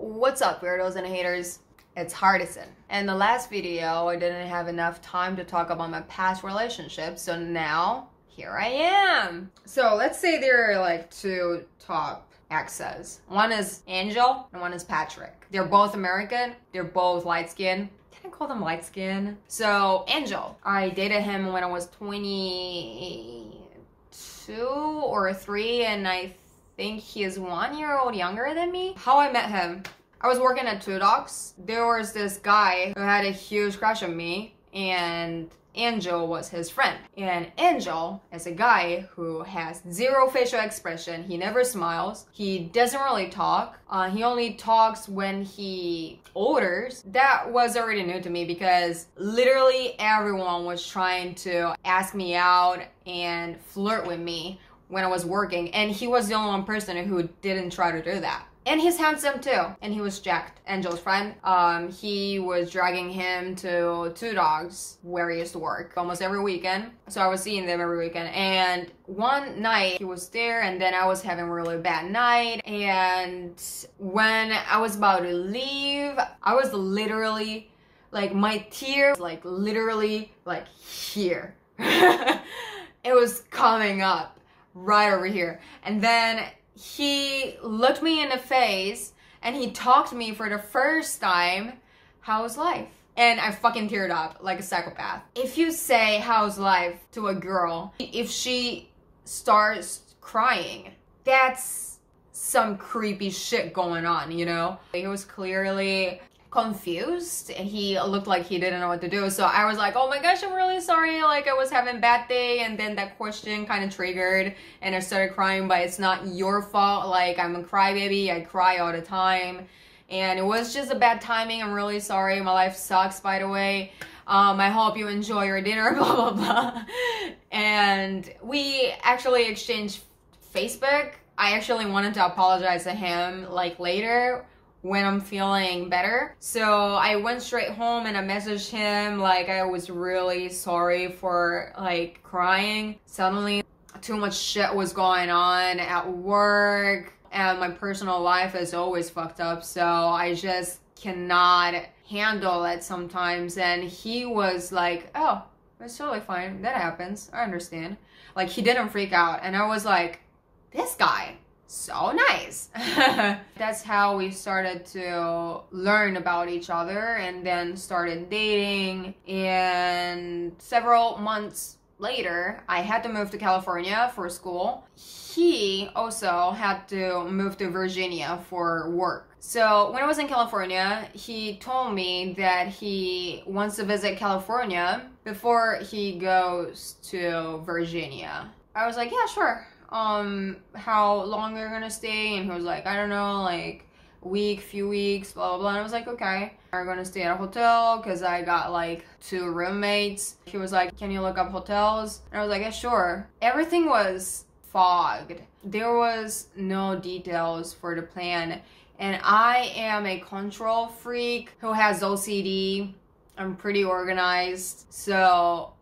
What's up, weirdos and haters? It's Hardison. In the last video, I didn't have enough time to talk about my past relationships, so now here I am. So let's say there are like two top exes. One is Angel and one is Patrick. They're both American. They're both light-skinned. Can I call them light-skinned? So Angel, I dated him when I was 22 or 3, and I think he is 1 year old younger than me. How I met him. I was working at Two Dogs. There was this guy who had a huge crush on me, and Angel was his friend. And Angel is a guy who has zero facial expression. He never smiles. He doesn't really talk. He only talks when he orders. That was already new to me because literally everyone was trying to ask me out and flirt with me when I was working, and he was the only one person who didn't try to do that. And he's handsome too, and he was jacked. Angel's friend, he was dragging him to Two Dogs where he used to work almost every weekend. So I was seeing them every weekend, and one night he was there, and then I was having a really bad night, and when I was about to leave, I was literally, like, my tears, like, literally, like, here. It was coming up right over here. And then he looked me in the face and he talked to me for the first time, how's life? And I fucking teared up like a psychopath. If you say how's life to a girl, if she starts crying, that's some creepy shit going on, you know? He was clearly confused. He looked like he didn't know what to do. So I was like, oh my gosh, I'm really sorry. Like, I was having a bad day. And then that question kind of triggered and I started crying, but it's not your fault. Like, I'm a crybaby. I cry all the time. And it was just a bad timing. I'm really sorry. My life sucks, by the way. I hope you enjoy your dinner, blah, blah, blah. And we actually exchanged Facebook. I actually wanted to apologize to him, like, later when I'm feeling better. So I went straight home and I messaged him like I was really sorry for like crying. Suddenly too much shit was going on at work and my personal life is always fucked up, so I just cannot handle it sometimes. And he was like, oh, it's totally fine, that happens, I understand. Like, he didn't freak out, and I was like, this guy, so nice. That's how we started to learn about each other and then started dating. And several months later, I had to move to California for school. He also had to move to Virginia for work. So when I was in California, he told me that he wants to visit California before he goes to Virginia. I was like, yeah, sure. How long they're gonna stay? And he was like, I don't know, like a week, few weeks, blah, blah, blah. And I was like, okay. We're gonna stay at a hotel because I got like 2 roommates. He was like, can you look up hotels? And I was like, yeah, sure. Everything was fogged. There was no details for the plan. And I am a control freak who has OCD. I'm pretty organized. So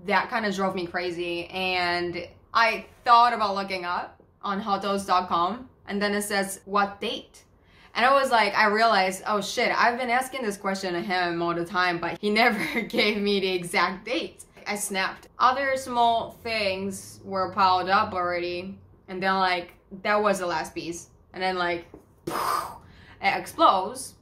that kind of drove me crazy. And I thought about looking up on hotels.com, and then it says, what date? And I was like, I realized, oh shit, I've been asking this question to him all the time, but he never gave me the exact date. I snapped. Other small things were piled up already, and then like, that was the last piece. And then like, it explodes,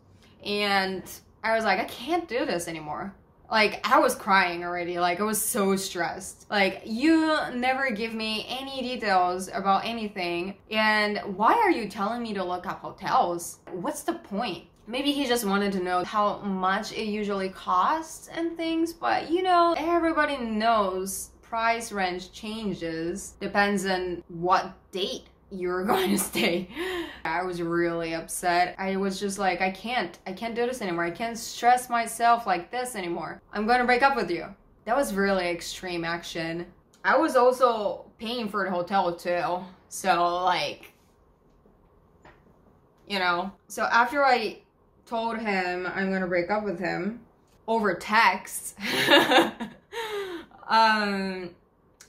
and I was like, I can't do this anymore. Like, I was crying already, like, I was so stressed. Like, you never give me any details about anything, and why are you telling me to look up hotels? What's the point? Maybe he just wanted to know how much it usually costs and things, but you know, everybody knows price range changes, depends on what date you're going to stay. I was really upset. I was just like, I can't do this anymore. I can't stress myself like this anymore. I'm gonna break up with you. That was really extreme action. I was also paying for the hotel too. So like, you know. So after I told him I'm gonna break up with him over text,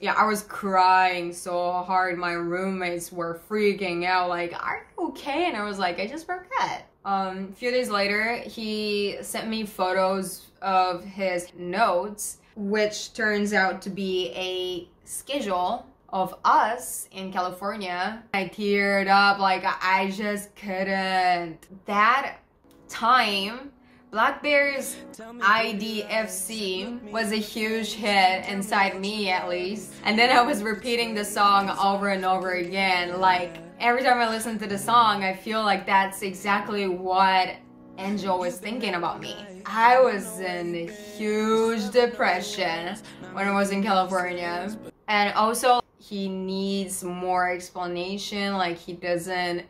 yeah, I was crying so hard. My roommates were freaking out, like, are you okay? And I was like, I just broke up. A few days later, he sent me photos of his notes, which turns out to be a schedule of us in California. I teared up, like I just couldn't. That time, Blackbear's IDFC was a huge hit inside me, at least. And then I was repeating the song over and over again. Like every time I listen to the song, I feel like that's exactly what Angel was thinking about me. I was in huge depression when I was in California. And also, he needs more explanation, like he doesn't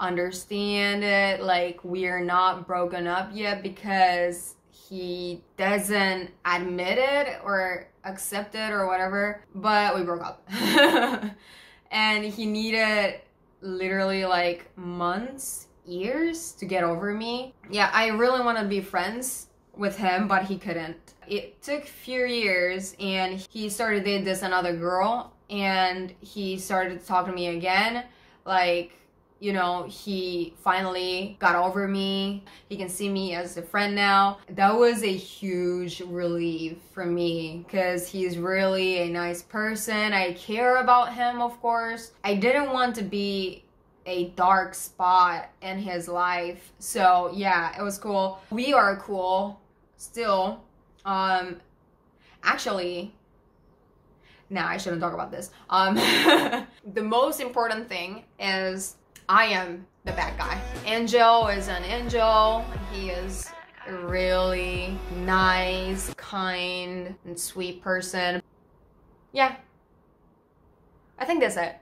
understand it, like we're not broken up yet because he doesn't admit it or accept it or whatever, but we broke up. And he needed literally like months, years to get over me. Yeah, I really want to be friends with him, but he couldn't. It took a few years and he started dating this another girl and he started to talk to me again. Like, you know, he finally got over me. He can see me as a friend now. That was a huge relief for me because he's really a nice person. I care about him, of course. I didn't want to be a dark spot in his life. So yeah, it was cool. We are cool still. Actually, nah, I shouldn't talk about this. The most important thing is I am the bad guy. Angel is an angel. He is a really nice, kind, and sweet person. Yeah, I think that's it.